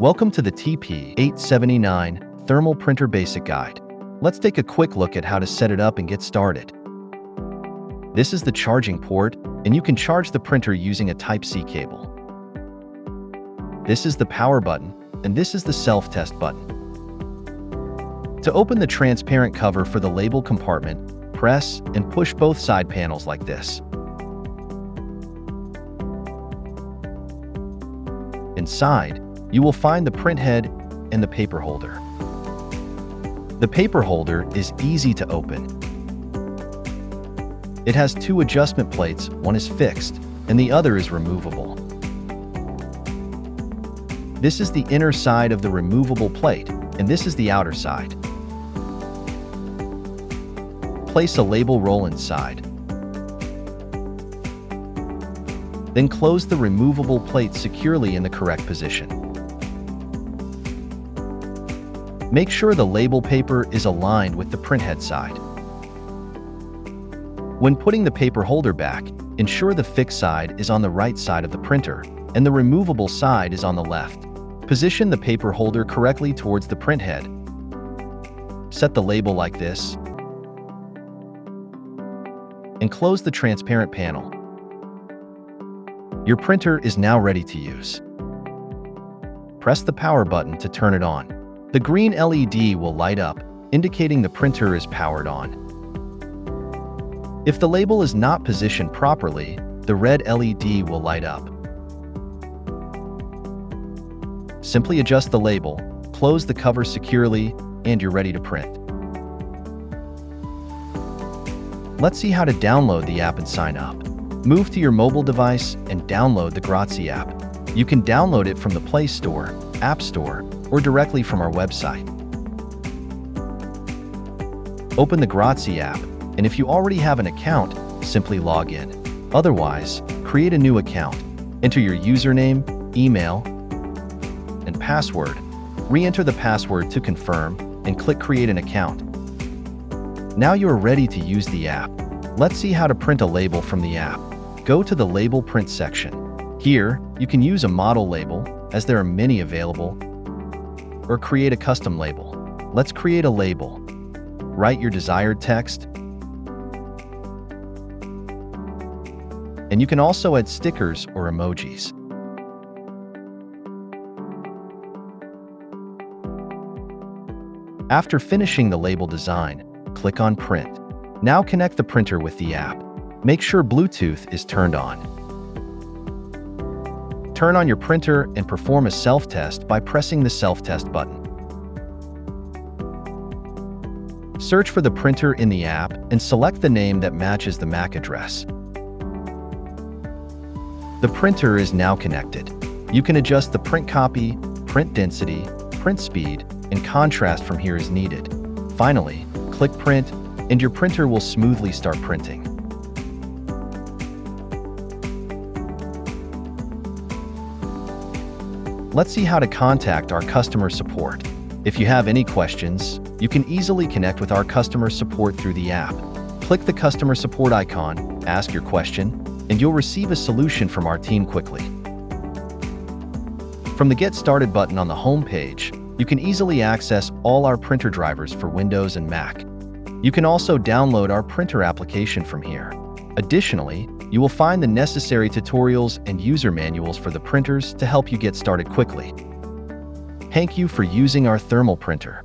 Welcome to the TP-879 Thermal Printer Basic Guide. Let's take a quick look at how to set it up and get started. This is the charging port, and you can charge the printer using a Type-C cable. This is the power button, and this is the self-test button. To open the transparent cover for the label compartment, press and push both side panels like this. Inside, you will find the print head and the paper holder. The paper holder is easy to open. It has two adjustment plates, one is fixed and the other is removable. This is the inner side of the removable plate, and this is the outer side. Place a label roll inside. Then close the removable plate securely in the correct position. Make sure the label paper is aligned with the printhead side. When putting the paper holder back, ensure the fixed side is on the right side of the printer and the removable side is on the left. Position the paper holder correctly towards the printhead. Set the label like this and close the transparent panel. Your printer is now ready to use. Press the power button to turn it on. The green LED will light up, indicating the printer is powered on. If the label is not positioned properly, the red LED will light up. Simply adjust the label, close the cover securely, and you're ready to print. Let's see how to download the app and sign up. Move to your mobile device and download the Grozziie app. You can download it from the Play Store, App Store, or directly from our website. Open the Grozziie app, and if you already have an account, simply log in. Otherwise, create a new account. Enter your username, email, and password. Re-enter the password to confirm, and click Create an account. Now you are ready to use the app. Let's see how to print a label from the app. Go to the Label Print section. Here, you can use a model label, as there are many available, or create a custom label. Let's create a label. Write your desired text, and you can also add stickers or emojis. After finishing the label design, click on Print. Now connect the printer with the app. Make sure Bluetooth is turned on. Turn on your printer and perform a self-test by pressing the self-test button. Search for the printer in the app and select the name that matches the MAC address. The printer is now connected. You can adjust the print copy, print density, print speed, and contrast from here as needed. Finally, click Print, and your printer will smoothly start printing. Let's see how to contact our customer support. If you have any questions, you can easily connect with our customer support through the app. Click the customer support icon, ask your question, and you'll receive a solution from our team quickly. From the Get Started button on the home page, you can easily access all our printer drivers for Windows and Mac. You can also download our printer application from here. Additionally, you will find the necessary tutorials and user manuals for the printers to help you get started quickly. Thank you for using our thermal printer.